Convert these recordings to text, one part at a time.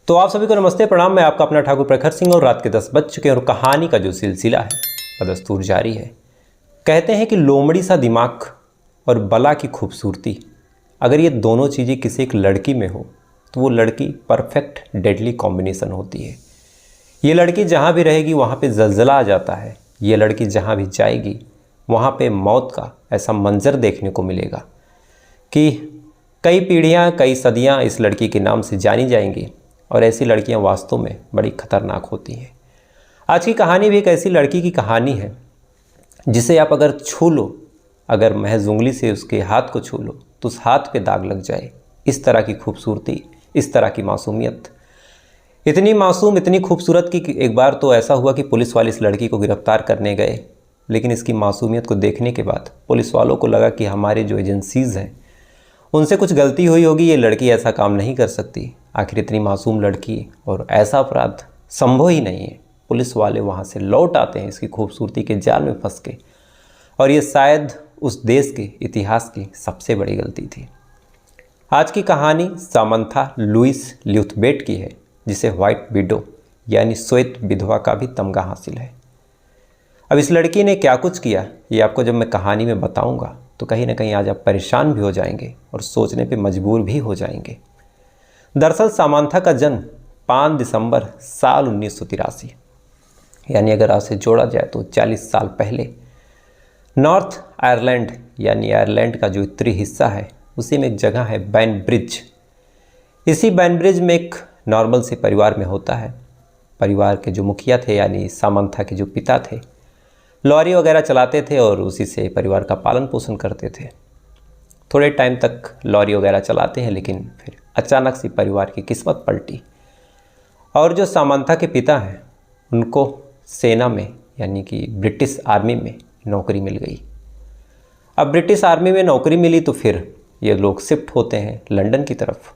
तो आप सभी को नमस्ते प्रणाम। मैं आपका अपना ठाकुर प्रखर सिंह और रात के 10 बज चुके हैं और कहानी का जो सिलसिला है बदस्तूर जारी है। कहते हैं कि लोमड़ी सा दिमाग और बला की खूबसूरती, अगर ये दोनों चीज़ें किसी एक लड़की में हो तो वो लड़की परफेक्ट डेडली कॉम्बिनेशन होती है। ये लड़की जहाँ भी रहेगी वहाँ पे जलजला आ जाता है। ये लड़की जहाँ भी जाएगी वहाँ पे मौत का ऐसा मंजर देखने को मिलेगा कि कई पीढ़ियाँ कई सदियाँ इस लड़की के नाम से जानी जाएंगी और ऐसी लड़कियां वास्तव में बड़ी खतरनाक होती हैं। आज की कहानी भी एक ऐसी लड़की की कहानी है जिसे आप अगर छू लो, अगर महज उंगली से उसके हाथ को छू लो तो उस हाथ पे दाग लग जाए। इस तरह की खूबसूरती, इस तरह की मासूमियत, इतनी मासूम इतनी खूबसूरत कि एक बार तो ऐसा हुआ कि पुलिस वाले इस लड़की को गिरफ्तार करने गए, लेकिन इसकी मासूमियत को देखने के बाद पुलिस वालों को लगा कि हमारे जो एजेंसीज़ हैं उनसे कुछ गलती हुई होगी, ये लड़की ऐसा काम नहीं कर सकती। आखिर इतनी मासूम लड़की और ऐसा अपराध संभव ही नहीं है। पुलिस वाले वहाँ से लौट आते हैं इसकी खूबसूरती के जाल में फंस के, और ये शायद उस देश के इतिहास की सबसे बड़ी गलती थी। आज की कहानी सामंथा लुइस ल्यूथबेट की है, जिसे व्हाइट विडो यानी श्वेत विधवा का भी तमगा हासिल है। अब इस लड़की ने क्या कुछ किया ये आपको जब मैं कहानी में बताऊंगा तो कहीं ना कहीं आज आप परेशान भी हो जाएंगे और सोचने पे मजबूर भी हो जाएंगे। दरअसल सामंथा का जन्म 5 दिसंबर साल 1983, यानी अगर आज से जोड़ा जाए तो 40 साल पहले, नॉर्थ आयरलैंड यानी आयरलैंड का जो उत्तरी हिस्सा है उसी में एक जगह है बैनब्रिज। इसी बैनब्रिज में एक नॉर्मल से परिवार में होता है। परिवार के जो मुखिया थे यानी सामंथा के जो पिता थे, लॉरी वगैरह चलाते थे और उसी से परिवार का पालन पोषण करते थे। थोड़े टाइम तक लॉरी वगैरह चलाते हैं, लेकिन फिर अचानक से परिवार की किस्मत पलटी और जो सामंथा के पिता हैं उनको सेना में यानी कि ब्रिटिश आर्मी में नौकरी मिल गई। अब ब्रिटिश आर्मी में नौकरी मिली तो फिर ये लोग शिफ्ट होते हैं लंदन की तरफ।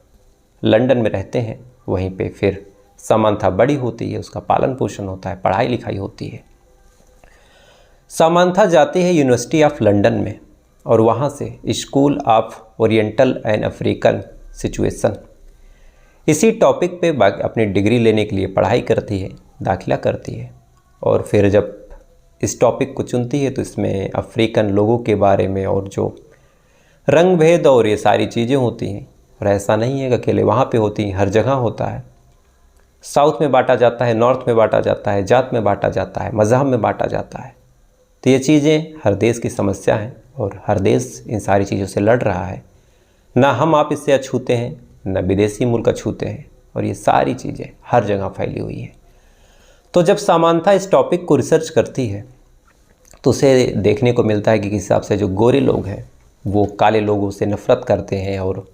लंदन में रहते हैं, वहीं पे फिर सामंथा बड़ी होती है, उसका पालन पोषण होता है, पढ़ाई लिखाई होती है। सामंथा जाती है यूनिवर्सिटी ऑफ लंदन में और वहाँ से school of oriental and African situation, इसी टॉपिक पे अपनी डिग्री लेने के लिए पढ़ाई करती है, दाखिला करती है। और फिर जब इस टॉपिक को चुनती है तो इसमें अफ्रीकन लोगों के बारे में और जो रंग भेद और ये सारी चीज़ें होती हैं। और ऐसा नहीं है कि अकेले वहाँ पे होती हैं, हर जगह होता है। साउथ में बांटा जाता है, नॉर्थ में बांटा जाता है, जात में बांटा जाता है, मज़हब में बांटा जाता है। तो ये चीज़ें हर देश की समस्या हैं और हर देश इन सारी चीज़ों से लड़ रहा है। ना हम आप इससे अछूते हैं, ना विदेशी मुल्क अछूते हैं, और ये सारी चीज़ें हर जगह फैली हुई हैं। तो जब सामंथा इस टॉपिक को रिसर्च करती है तो उसे देखने को मिलता है कि किस हिसाब से जो गोरे लोग हैं वो काले लोगों से नफ़रत करते हैं और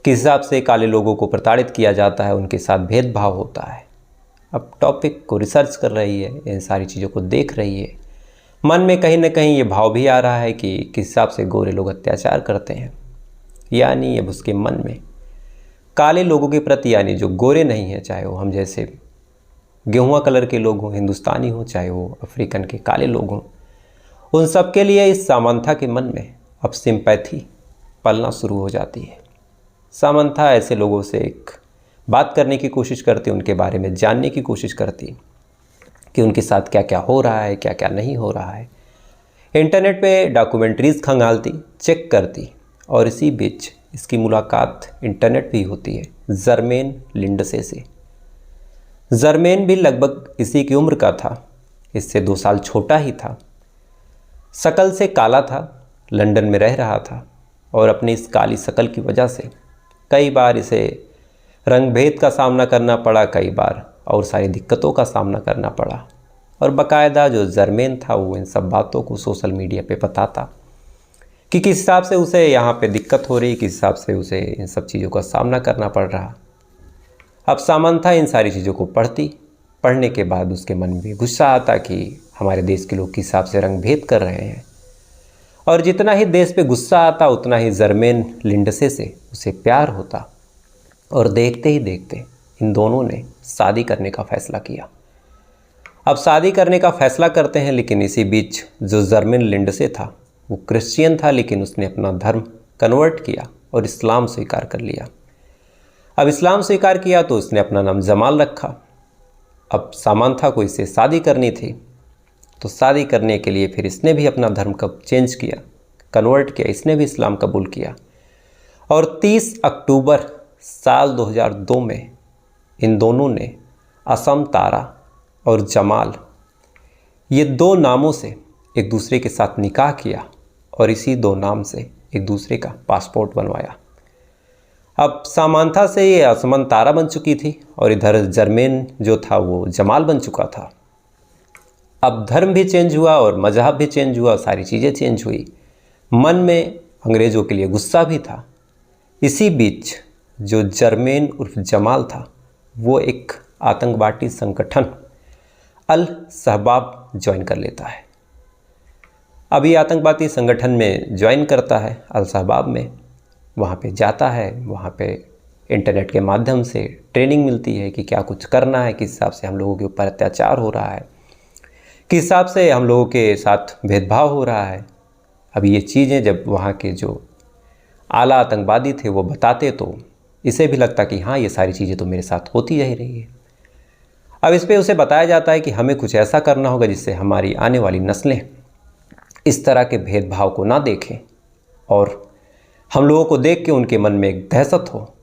किस हिसाब से काले लोगों को प्रताड़ित किया जाता है, उनके साथ भेदभाव होता है। अब टॉपिक को रिसर्च कर रही है, इन सारी चीज़ों को देख रही है, मन में कहीं ना कहीं ये भाव भी आ रहा है कि किस हिसाब से गोरे लोग अत्याचार करते हैं। यानी अब उसके मन में काले लोगों के प्रति, यानी जो गोरे नहीं हैं, चाहे वो हम जैसे गेहुआ कलर के लोग हों, हिंदुस्तानी हों, चाहे वो अफ्रीकन के काले लोग हों, उन सब के लिए इस सामंथा के मन में अब सिंपैथी पलना शुरू हो जाती है। सामंथा ऐसे लोगों से एक बात करने की कोशिश करती, उनके बारे में जानने की कोशिश करती कि उनके साथ क्या क्या हो रहा है, क्या क्या नहीं हो रहा है। इंटरनेट पे डॉक्यूमेंट्रीज़ खंगालती, चेक करती, और इसी बीच इसकी मुलाकात इंटरनेट पे ही होती है जर्मेन लिंडसे से। जर्मेन भी लगभग इसी की उम्र का था, इससे 2 साल छोटा ही था, शक्ल से काला था, लंदन में रह रहा था और अपनी इस काली शक्ल की वजह से कई बार इसे रंग भेद का सामना करना पड़ा, कई बार और सारी दिक्कतों का सामना करना पड़ा। और बाकायदा जो जर्मेन था वो इन सब बातों को सोशल मीडिया पे बताता कि किस हिसाब से उसे यहाँ पे दिक्कत हो रही, किस हिसाब से उसे इन सब चीज़ों का सामना करना पड़ रहा। अब सामंथा इन सारी चीज़ों को पढ़ने के बाद उसके मन में गुस्सा आता कि हमारे देश के लोग किस हिसाब से रंग भेद कर रहे हैं। और जितना ही देश पे गुस्सा आता उतना ही जर्मेन लिंडसे से उसे प्यार होता। और देखते ही देखते इन दोनों ने शादी करने का फ़ैसला किया। अब शादी करने का फ़ैसला करते हैं, लेकिन इसी बीच जो जर्मेन लिंडसे था वो क्रिश्चियन था, लेकिन उसने अपना धर्म कन्वर्ट किया और इस्लाम स्वीकार कर लिया। अब इस्लाम स्वीकार किया तो उसने अपना नाम जमाल रखा। अब सामंथा को इससे शादी करनी थी, तो शादी करने के लिए फिर इसने भी अपना धर्म कब चेंज किया, कन्वर्ट किया, इसने भी इस्लाम कबूल किया। और 30 अक्टूबर साल 2002 में इन दोनों ने असम तारा और जमाल ये 2 नामों से एक दूसरे के साथ निकाह किया और इसी 2 नाम से एक दूसरे का पासपोर्ट बनवाया। अब सामंथा से ये असमन तारा बन चुकी थी और इधर जर्मेन जो था वो जमाल बन चुका था। अब धर्म भी चेंज हुआ और मजहब भी चेंज हुआ, सारी चीज़ें चेंज हुई। मन में अंग्रेज़ों के लिए गुस्सा भी था। इसी बीच जो जर्मेन उर्फ जमाल था वो एक आतंकवादी संगठन अल शबाब ज्वाइन कर लेता है। अब ये आतंकवादी संगठन में ज्वाइन करता है, अल शबाब में। वहाँ पे जाता है, वहाँ पे इंटरनेट के माध्यम से ट्रेनिंग मिलती है कि क्या कुछ करना है, किस हिसाब से हम लोगों के ऊपर अत्याचार हो रहा है, किस हिसाब से हम लोगों के साथ भेदभाव हो रहा है। अब ये चीज़ें जब वहाँ के जो आला आतंकवादी थे वो बताते तो इसे भी लगता कि हाँ, ये सारी चीज़ें तो मेरे साथ होती ही रही है। अब इस पे उसे बताया जाता है कि हमें कुछ ऐसा करना होगा जिससे हमारी आने वाली नस्लें इस तरह के भेदभाव को ना देखें और हम लोगों को देख के उनके मन में एक दहशत हो,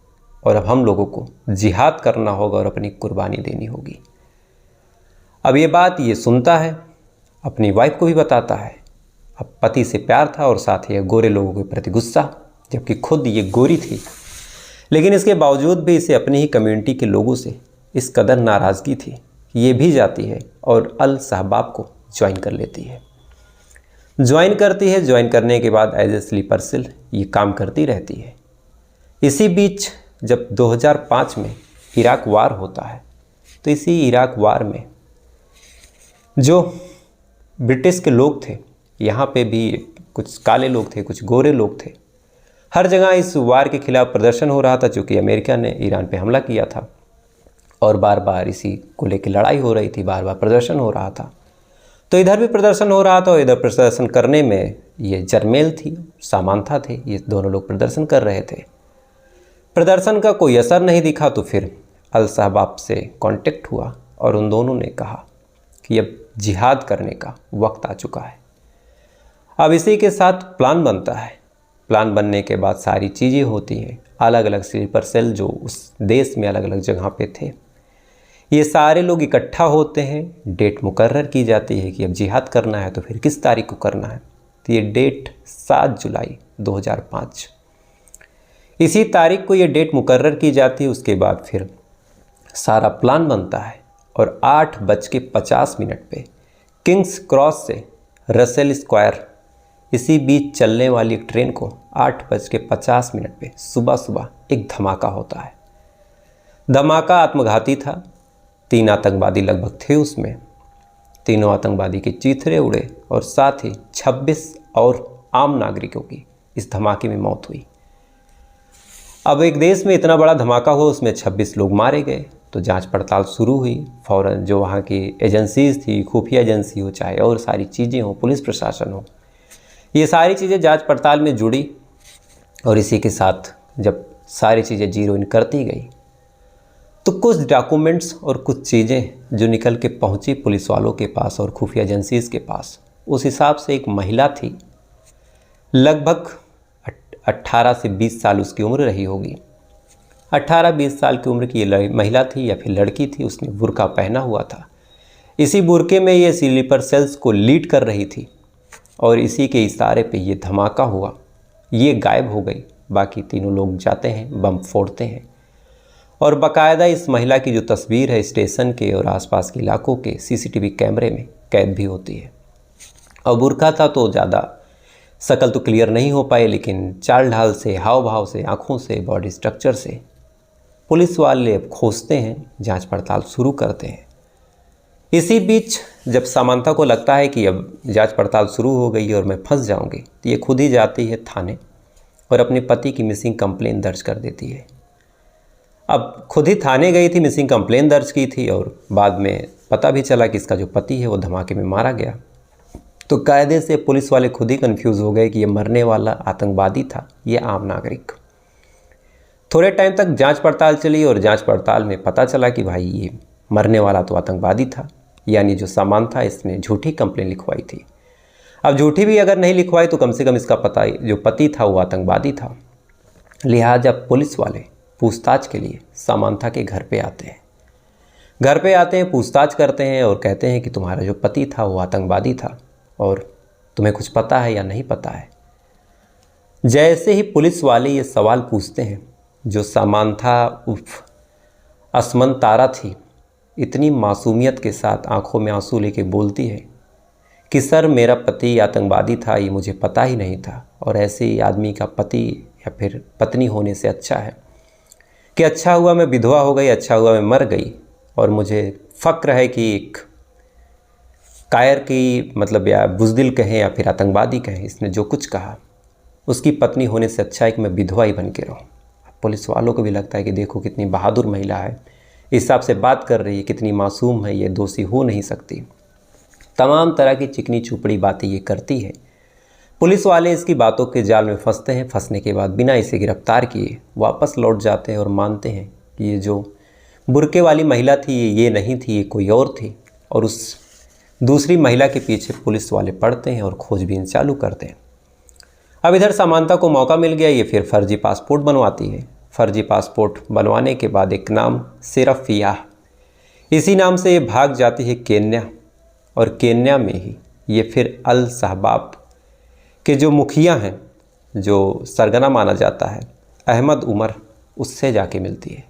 और अब हम लोगों को जिहाद करना होगा और अपनी कुर्बानी देनी होगी। अब ये बात ये सुनता है, अपनी वाइफ को भी बताता है। अब पति से प्यार था और साथ ही गोरे लोगों के प्रति गुस्सा, जबकि खुद ये गोरी थी, लेकिन इसके बावजूद भी इसे अपनी ही कम्युनिटी के लोगों से इस कदर नाराज़गी थी कि ये भी जाती है और अल शबाब को ज्वाइन कर लेती है। ज्वाइन करती है, ज्वाइन करने के बाद एज ए स्लीपर सेल ये काम करती रहती है। इसी बीच जब 2005 में इराक वार होता है, तो इसी इराक वार में जो ब्रिटिश के लोग थे, यहाँ पे भी कुछ काले लोग थे, कुछ गोरे लोग थे, हर जगह इस वार के खिलाफ प्रदर्शन हो रहा था, चूँकि अमेरिका ने ईरान पे हमला किया था और बार बार इसी को लेकर लड़ाई हो रही थी, बार बार प्रदर्शन हो रहा था। तो इधर भी प्रदर्शन हो रहा था और इधर प्रदर्शन करने में ये जर्मेल थी, सामंथा थे, ये दोनों लोग प्रदर्शन कर रहे थे। प्रदर्शन का कोई असर नहीं दिखा तो फिर अल शबाब से कांटेक्ट हुआ और उन दोनों ने कहा कि अब जिहाद करने का वक्त आ चुका है। अब इसी के साथ प्लान बनता है। प्लान बनने के बाद सारी चीज़ें होती हैं, अलग अलग स्लीपर सेल जो उस देश में अलग अलग जगह पे थे, ये सारे लोग इकट्ठा होते हैं। डेट मुकर्रर की जाती है कि अब जिहाद करना है तो फिर किस तारीख को करना है। तो ये डेट 7 जुलाई 2005, इसी तारीख को ये डेट मुकर्रर की जाती है। उसके बाद फिर सारा प्लान बनता है और 8:50 पे किंग्स क्रॉस से रसेल स्क्वायर इसी बीच चलने वाली एक ट्रेन को 8:50 पे सुबह सुबह एक धमाका होता है। धमाका आत्मघाती था। 3 आतंकवादी लगभग थे उसमें। तीनों आतंकवादी के चीथड़े उड़े और साथ ही 26 और आम नागरिकों की इस धमाके में मौत हुई। अब एक देश में इतना बड़ा धमाका हुआ, उसमें 26 लोग मारे गए, तो जांच पड़ताल शुरू हुई। फ़ौरन जो वहाँ की एजेंसीज थी, खुफिया एजेंसी हो चाहे और सारी चीज़ें हो, पुलिस प्रशासन हो, ये सारी चीज़ें जांच पड़ताल में जुड़ी। और इसी के साथ जब सारी चीज़ें जीरो इन करती गई तो कुछ डॉक्यूमेंट्स और कुछ चीज़ें जो निकल के पहुंची पुलिस वालों के पास और खुफिया एजेंसीज के पास, उस हिसाब से एक महिला थी, लगभग 18 से 20 साल उसकी उम्र रही होगी। 18-20 साल की उम्र की ये महिला थी या फिर लड़की थी। उसने बुर्का पहना हुआ था। इसी बुर्के में ये स्लीपर सेल्स को लीड कर रही थी और इसी के इशारे पे ये धमाका हुआ। ये गायब हो गई। बाकी तीनों लोग जाते हैं, बम फोड़ते हैं और बाकायदा इस महिला की जो तस्वीर है स्टेशन के और आसपास के इलाकों के सीसीटीवी कैमरे में कैद भी होती है। और बुर्का था तो ज़्यादा शक्ल तो क्लियर नहीं हो पाए, लेकिन चाल ढाल से, हाव भाव से, आँखों से, बॉडी स्ट्रक्चर से पुलिस वाले अब खोजते हैं, जांच पड़ताल शुरू करते हैं। इसी बीच जब सामंथा को लगता है कि अब जांच पड़ताल शुरू हो गई और मैं फंस जाऊंगी, तो ये खुद ही जाती है थाने और अपने पति की मिसिंग कंप्लेन दर्ज कर देती है। अब खुद ही थाने गई थी, मिसिंग कंप्लेन दर्ज की थी और बाद में पता भी चला कि इसका जो पति है वो धमाके में मारा गया। तो कायदे से पुलिस वाले खुद ही कंफ्यूज हो गए कि ये मरने वाला आतंकवादी था, ये आम नागरिक। थोड़े टाइम तक जांच पड़ताल चली और जांच पड़ताल में पता चला कि भाई ये मरने वाला तो आतंकवादी था, यानी जो सामान था इसने झूठी कंप्लेन लिखवाई थी। अब झूठी भी अगर नहीं लिखवाई तो कम से कम इसका पता जो पति था वो आतंकवादी था। लिहाजा पुलिस वाले पूछताछ के लिए सामांथा के घर पे आते हैं। घर पे आते हैं, पूछताछ करते हैं और कहते हैं कि तुम्हारा जो पति था वो आतंकवादी था और तुम्हें कुछ पता है या नहीं पता है। जैसे ही पुलिस वाले ये सवाल पूछते हैं, जो सामांथा उर्फ असमन तारा थी इतनी मासूमियत के साथ आंखों में आंसू लेके बोलती है कि सर मेरा पति आतंकवादी था, ये मुझे पता ही नहीं था, और ऐसे ही आदमी का पति या फिर पत्नी होने से अच्छा है कि अच्छा हुआ मैं विधवा हो गई, अच्छा हुआ मैं मर गई, और मुझे फ़क्र है कि एक कायर की मतलब या बुज़दिल कहें या फिर आतंकवादी कहें, इसने जो कुछ कहा उसकी पत्नी होने से अच्छा है कि मैं विधवा ही बन के रहूँ। पुलिस वालों को भी लगता है कि देखो कितनी बहादुर महिला है, इस हिसाब से बात कर रही है, कितनी मासूम है, ये दोषी हो नहीं सकती। तमाम तरह की चिकनी चुपड़ी बातें ये करती है। पुलिस वाले इसकी बातों के जाल में फंसते हैं। फंसने के बाद बिना इसे गिरफ्तार किए वापस लौट जाते हैं और मानते हैं कि ये जो बुर्के वाली महिला थी ये नहीं थी, ये कोई और थी, और उस दूसरी महिला के पीछे पुलिस वाले पड़ते हैं और खोजबीन चालू करते हैं। अब इधर सामांथा को मौका मिल गया, ये फिर फर्जी पासपोर्ट बनवाती है। फर्जी पासपोर्ट बनवाने के बाद एक नाम सिरफिया, इसी नाम से ये भाग जाती है केन्या, और केन्या में ही ये फिर अल सहबाब के जो मुखिया हैं, जो सरगना माना जाता है अहमद उमर, उससे जाके मिलती है।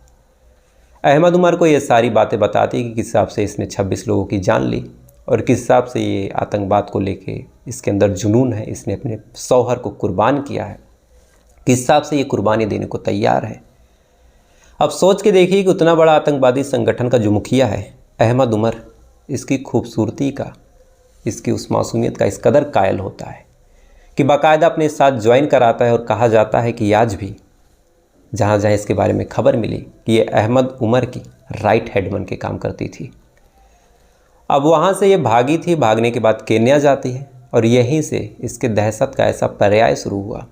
अहमद उमर को ये सारी बातें बताती है कि किस हिसाब से इसने 26 लोगों की जान ली और किस हिसाब से ये आतंकवाद को लेके इसके अंदर जुनून है, इसने अपने शौहर को कुर्बान किया है, किस हिसाब से ये कुर्बानी देने को तैयार है। अब सोच के देखिए कि उतना बड़ा आतंकवादी संगठन का जो मुखिया है अहमद उमर, इसकी खूबसूरती का, इसकी उस मासूमियत का इस कदर कायल होता है कि बाकायदा अपने साथ ज्वाइन कराता है। और कहा जाता है कि आज भी जहाँ जहाँ इसके बारे में खबर मिली कि ये अहमद उमर की राइट हैंड बन के काम करती थी। अब वहाँ से ये भागी थी, भागने के बाद केन्या जाती है, और यहीं से इसके दहशत का ऐसा पर्याय शुरू हुआ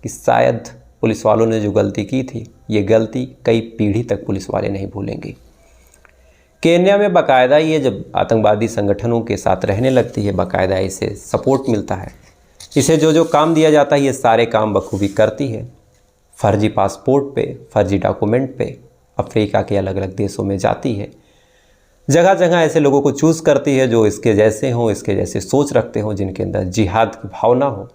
कि शायद पुलिस वालों ने जो गलती की थी ये गलती कई पीढ़ी तक पुलिस वाले नहीं भूलेंगे। केन्या में बाकायदा ये जब आतंकवादी संगठनों के साथ रहने लगती है, बाकायदा इसे सपोर्ट मिलता है, इसे जो जो काम दिया जाता है ये सारे काम बखूबी करती है। फर्जी पासपोर्ट पे, फर्जी डॉक्यूमेंट पे अफ्रीका के अलग अलग देशों में जाती है, जगह जगह ऐसे लोगों को चूज़ करती है जो इसके जैसे हों, इसके जैसे सोच रखते हों, जिनके अंदर जिहाद की भावना हो।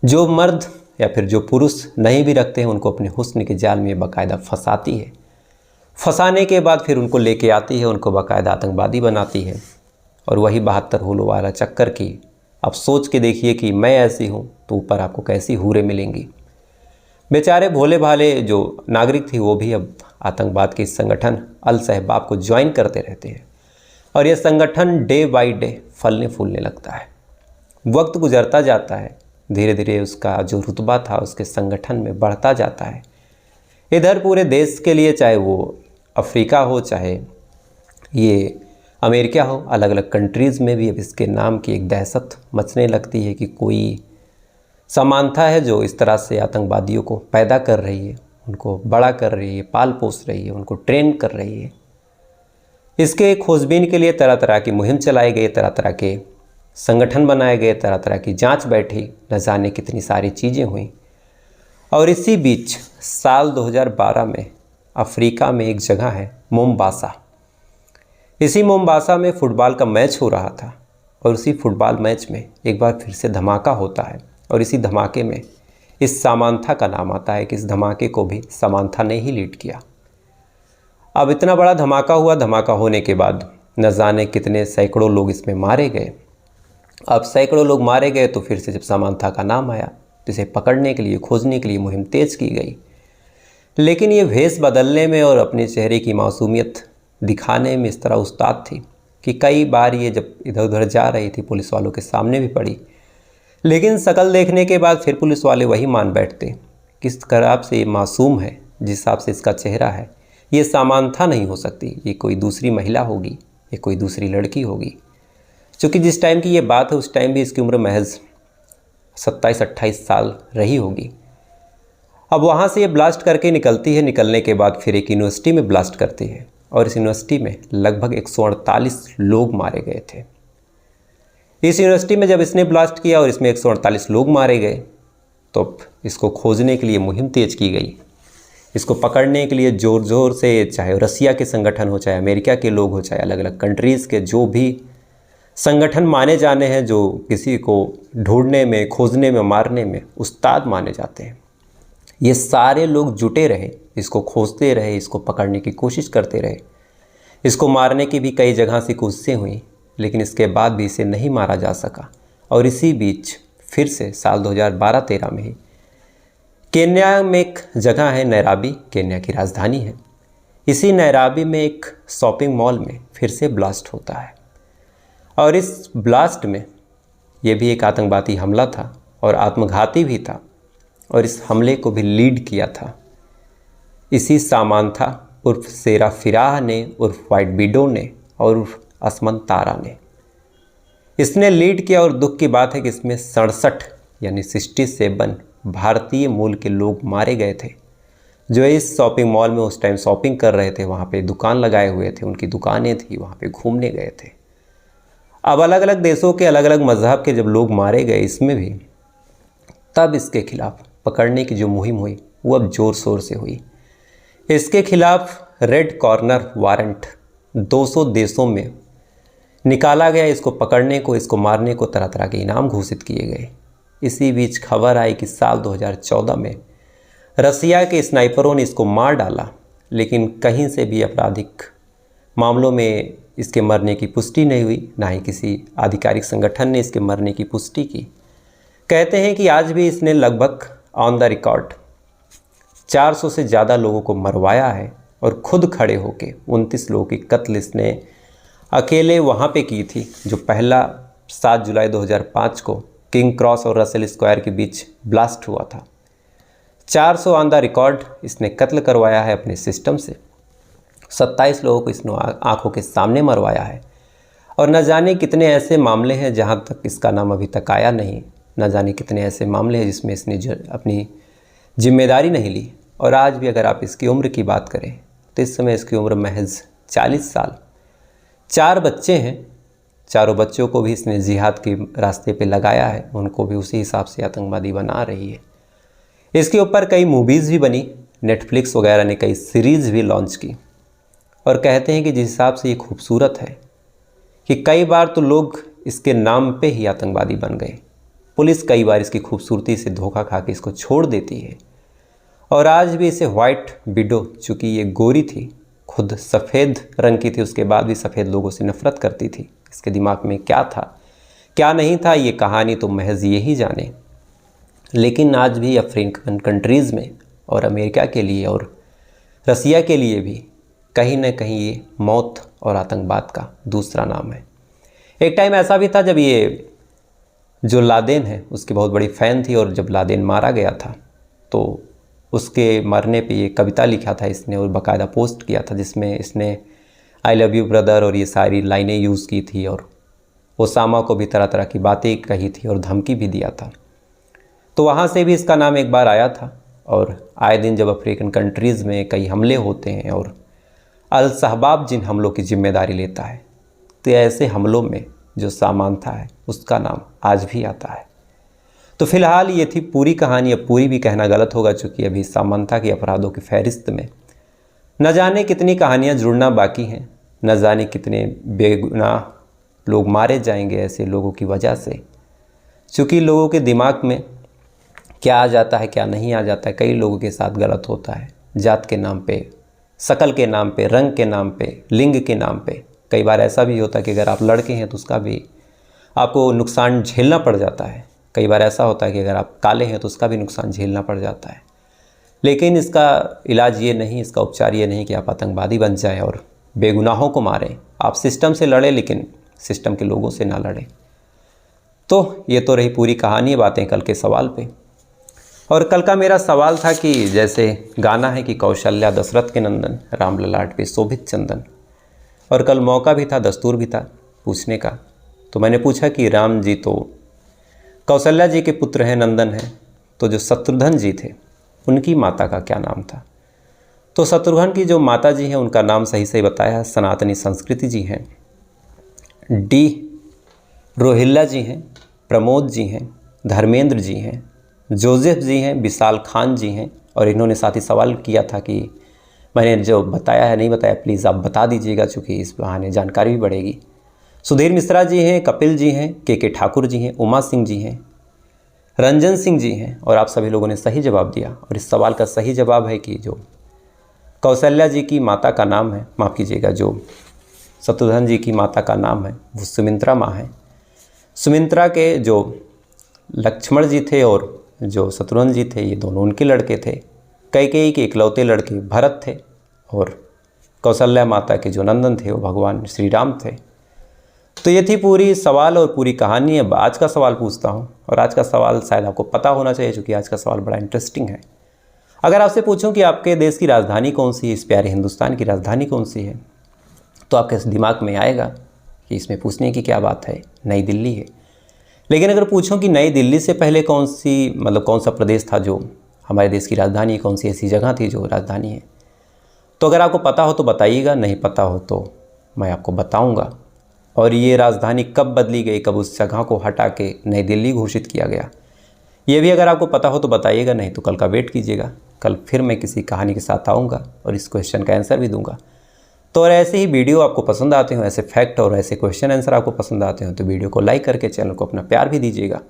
जो मर्द या फिर जो पुरुष नहीं भी रखते हैं उनको अपने हुस्न के जाल में बाकायदा फंसाती है। फंसाने के बाद फिर उनको लेके आती है, उनको बाकायदा आतंकवादी बनाती है, और वही 72 होलो वाला चक्कर की। अब सोच के देखिए कि मैं ऐसी हूँ तो ऊपर आपको कैसी हूरें मिलेंगी। बेचारे भोले भाले जो नागरिक थी वो भी अब आतंकवाद के इस संगठन अल सहबाब को ज्वाइन करते रहते हैं, और ये संगठन डे बाय डे फलने फूलने लगता है। वक्त गुजरता जाता है, धीरे धीरे उसका जो रुतबा था उसके संगठन में बढ़ता जाता है। इधर पूरे देश के लिए, चाहे वो अफ्रीका हो, चाहे ये अमेरिका हो, अलग अलग कंट्रीज़ में भी अब इसके नाम की एक दहशत मचने लगती है कि कोई सामान्यता है जो इस तरह से आतंकवादियों को पैदा कर रही है, उनको बड़ा कर रही है, पाल पोस रही है, उनको ट्रेन कर रही है। इसके खोजबीन के लिए तरह तरह की मुहिम चलाई गई, तरह तरह के संगठन बनाए गए, तरह तरह की जांच बैठी, न जाने कितनी सारी चीज़ें हुई। और इसी बीच साल 2012 में अफ्रीका में एक जगह है मोम्बासा, इसी मोम्बासा में फ़ुटबॉल का मैच हो रहा था, और उसी फुटबॉल मैच में एक बार फिर से धमाका होता है, और इसी धमाके में इस सामांथा का नाम आता है कि इस धमाके को भी सामांथा ने ही लीड किया। अब इतना बड़ा धमाका हुआ, धमाका होने के बाद न जाने कितने सैकड़ों लोग इसमें मारे गए। अब सैकड़ों लोग मारे गए तो फिर से जब सामांथा का नाम आया तो इसे पकड़ने के लिए, खोजने के लिए मुहिम तेज़ की गई। लेकिन ये भेष बदलने में और अपने चेहरे की मासूमियत दिखाने में इस तरह उस्ताद थी कि कई बार ये जब इधर उधर जा रही थी पुलिस वालों के सामने भी पड़ी, लेकिन शक्ल देखने के बाद फिर पुलिस वाले वही मान बैठते किस तरह से ये मासूम है, जिस हिसाब से इसका चेहरा है ये सामान्यता नहीं हो सकती, ये कोई दूसरी महिला होगी, ये कोई दूसरी लड़की होगी। क्योंकि जिस टाइम की ये बात है उस टाइम भी इसकी उम्र महज 27-28 साल रही होगी। अब वहाँ से ये ब्लास्ट करके निकलती है, निकलने के बाद फिर एक यूनिवर्सिटी में ब्लास्ट करती है और इस यूनिवर्सिटी में लगभग 148 लोग मारे गए थे। इस यूनिवर्सिटी में जब इसने ब्लास्ट किया और इसमें 148 लोग मारे गए तो इसको खोजने के लिए मुहिम तेज की गई। इसको पकड़ने के लिए ज़ोर ज़ोर से, चाहे रसिया के संगठन हो, चाहे अमेरिका के लोग हो, चाहे अलग अलग कंट्रीज़ के जो भी संगठन माने जाने हैं, जो किसी को ढूंढने में, खोजने में, मारने में उस्ताद माने जाते हैं, ये सारे लोग जुटे रहे, इसको खोजते रहे, इसको पकड़ने की कोशिश करते रहे। इसको मारने की भी कई जगह से कोशिशें हुई, लेकिन इसके बाद भी इसे नहीं मारा जा सका। और इसी बीच फिर से साल 2012-13 में ही केन्या में एक जगह है नैरोबी, केन्या की राजधानी है, इसी नैरोबी में एक शॉपिंग मॉल में फिर से ब्लास्ट होता है। और इस ब्लास्ट में ये भी एक आतंकवादी हमला था और आत्मघाती भी था, और इस हमले को भी लीड किया था इसी सामांथा उर्फ सेरा फिराह ने, उर्फ वाइट विडो ने और उर्फ असमन तारा ने। इसने लीड किया और दुख की बात है कि इसमें 67 यानी 67 भारतीय मूल के लोग मारे गए थे, जो इस शॉपिंग मॉल में उस टाइम शॉपिंग कर रहे थे। वहाँ पे दुकान लगाए हुए थे, उनकी दुकानें थी, वहाँ पे घूमने गए थे। अब अलग अलग देशों के अलग अलग मज़हब के जब लोग मारे गए इसमें भी, तब इसके खिलाफ पकड़ने की जो मुहिम हुई वो अब ज़ोर शोर से हुई। इसके खिलाफ रेड कॉर्नर वारंट 200 देशों में निकाला गया। इसको पकड़ने को, इसको मारने को तरह तरह के इनाम घोषित किए गए। इसी बीच खबर आई कि साल 2014 में रसिया के स्नाइपरों ने इसको मार डाला, लेकिन कहीं से भी आपराधिक मामलों में इसके मरने की पुष्टि नहीं हुई, ना ही किसी आधिकारिक संगठन ने इसके मरने की पुष्टि की। कहते हैं कि आज भी इसने लगभग ऑन द रिकॉर्ड 400 से ज़्यादा लोगों को मरवाया है और खुद खड़े होके 29 लोगों की कत्ल इसने अकेले वहाँ पे की थी, जो पहला 7 जुलाई 2005 को किंग क्रॉस और रसेल स्क्वायर के बीच ब्लास्ट हुआ था। 400 ऑन द रिकॉर्ड इसने कत्ल करवाया है अपने सिस्टम से। 27 लोगों को इसने आंखों के सामने मरवाया है। और न जाने कितने ऐसे मामले हैं जहां तक इसका नाम अभी तक आया नहीं। न जाने कितने ऐसे मामले हैं जिसमें इसने अपनी जिम्मेदारी नहीं ली। और आज भी अगर आप इसकी उम्र की बात करें तो इस समय इसकी उम्र महज 40 साल। 4 बच्चे हैं, चारों बच्चों को भी इसने जिहाद के रास्ते पे लगाया है, उनको भी उसी हिसाब से आतंकवादी बना रही है। इसके ऊपर कई मूवीज़ भी बनी, नेटफ्लिक्स वगैरह ने कई सीरीज़ भी लॉन्च की। और कहते हैं कि जिस हिसाब से ये खूबसूरत है कि कई बार तो लोग इसके नाम पे ही आतंकवादी बन गए। पुलिस कई बार इसकी खूबसूरती से धोखा खा के इसको छोड़ देती है। और आज भी इसे वाइट विडो, चूँकि ये गोरी थी, खुद सफ़ेद रंग की थी, उसके बाद भी सफ़ेद लोगों से नफ़रत करती थी। इसके दिमाग में क्या था क्या नहीं था, ये कहानी तो महज यही जाने। लेकिन आज भी अफ्रीकन कंट्रीज़ में और अमेरिका के लिए और रसिया के लिए भी कहीं न कहीं ये मौत और आतंकवाद का दूसरा नाम है। एक टाइम ऐसा भी था जब ये जो लादेन है उसकी बहुत बड़ी फ़ैन थी, और जब लादेन मारा गया था तो उसके मरने पे ये कविता लिखा था इसने और बाकायदा पोस्ट किया था, जिसमें इसने आई लव यू ब्रदर और ये सारी लाइनें यूज़ की थी। और ओसामा को भी तरह तरह की बातें कही थी और धमकी भी दिया था। तो वहाँ से भी इसका नाम एक बार आया था। और आए दिन जब अफ्रीकन कंट्रीज़ में कई हमले होते हैं और अल शहबाब जिन हमलों की जिम्मेदारी लेता है, तो ऐसे हमलों में जो सामांथा है उसका नाम आज भी आता है। तो फिलहाल ये थी पूरी कहानी। अब पूरी भी कहना गलत होगा, चूँकि अभी सामांथा की अपराधों की फहरिस्त में न जाने कितनी कहानियाँ जुड़ना बाकी हैं, न जाने कितने बेगुनाह लोग मारे जाएंगे ऐसे लोगों की वजह से। चूँकि लोगों के दिमाग में क्या आ जाता है क्या नहीं आ जाता है, कई लोगों के साथ गलत होता है। जात के नाम पे, शकल के नाम पे, रंग के नाम पे, लिंग के नाम पे। कई बार ऐसा भी होता है कि अगर आप लड़के हैं तो उसका भी आपको नुकसान झेलना पड़ जाता है। कई बार ऐसा होता है कि अगर आप काले हैं तो उसका भी नुकसान झेलना पड़ जाता है। लेकिन इसका इलाज ये नहीं, इसका उपचार ये नहीं कि आप आतंकवादी बन जाएं और बेगुनाहों को मारें। आप सिस्टम से लड़ें, लेकिन सिस्टम के लोगों से ना लड़ें। तो ये तो रही पूरी कहानी, बातें कल के सवाल पे। और कल का मेरा सवाल था कि जैसे गाना है कि कौशल्या दशरथ के नंदन, राम ललाट पे शोभित चंदन। और कल मौका भी था, दस्तूर भी था पूछने का। तो मैंने पूछा कि राम जी तो कौशल्या जी के पुत्र हैं, नंदन हैं, तो जो शत्रुघ्न जी थे उनकी माता का क्या नाम था? तो शत्रुघ्न की जो माता जी हैं उनका नाम सही सही बताया है, सनातनी संस्कृति जी हैं। डी रोहिल्ला जी हैं, प्रमोद जी हैं, धर्मेंद्र जी हैं, जोसेफ जी हैं, विशाल खान जी हैं। और इन्होंने साथ ही सवाल किया था कि मैंने जो बताया है नहीं बताया, प्लीज़ आप बता दीजिएगा, चूँकि इस बहाने जानकारी भी बढ़ेगी। सुधीर मिश्रा जी हैं, कपिल जी हैं, के ठाकुर जी हैं, उमा सिंह जी हैं, रंजन सिंह जी हैं। और आप सभी लोगों ने सही जवाब दिया। और इस सवाल का सही जवाब है कि जो कौशल्या जी की माता का नाम है, माफ़ कीजिएगा, जो शत्रुघ्न जी की माता का नाम है वो सुमित्रा माँ है। सुमित्रा के जो लक्ष्मण जी थे और जो शत्रुघ्न जी थे ये दोनों उनके लड़के थे। कैकेयी के इकलौते लड़के भरत थे और कौशल्या माता के जो नंदन थे वो भगवान श्री राम थे। तो ये थी पूरी सवाल और पूरी कहानी। अब आज का सवाल पूछता हूँ और आज का सवाल शायद आपको पता होना चाहिए, क्योंकि आज का सवाल बड़ा इंटरेस्टिंग है। अगर आपसे पूछूं कि आपके देश की राजधानी कौन सी है, इस प्यारे हिंदुस्तान की राजधानी कौन सी है, तो आपके दिमाग में आएगा कि इसमें पूछने की क्या बात है, नई दिल्ली है। लेकिन अगर पूछूं कि नई दिल्ली से पहले कौन सा प्रदेश था जो हमारे देश की राजधानी, कौन सी ऐसी जगह थी जो राजधानी है, तो अगर आपको पता हो तो बताइएगा, नहीं पता हो तो मैं आपको बताऊंगा। और ये राजधानी कब बदली गई, कब उस जगह को हटा के नई दिल्ली घोषित किया गया, ये भी अगर आपको पता हो तो बताइएगा, नहीं तो कल का वेट कीजिएगा। कल फिर मैं किसी कहानी के साथ आऊँगा और इस क्वेश्चन का आंसर भी दूंगा। तो और ऐसे ही वीडियो आपको पसंद आते हो, ऐसे फैक्ट और ऐसे क्वेश्चन आंसर आपको पसंद आते हो, तो वीडियो को लाइक करके चैनल को अपना प्यार भी दीजिएगा।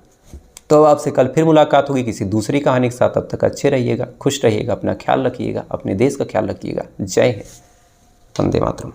तो आपसे कल फिर मुलाकात होगी किसी दूसरी कहानी के साथ। तब तक अच्छे रहिएगा, खुश रहिएगा, अपना ख्याल रखिएगा, अपने देश का ख्याल रखिएगा। जय हिंद, वंदे मातरम।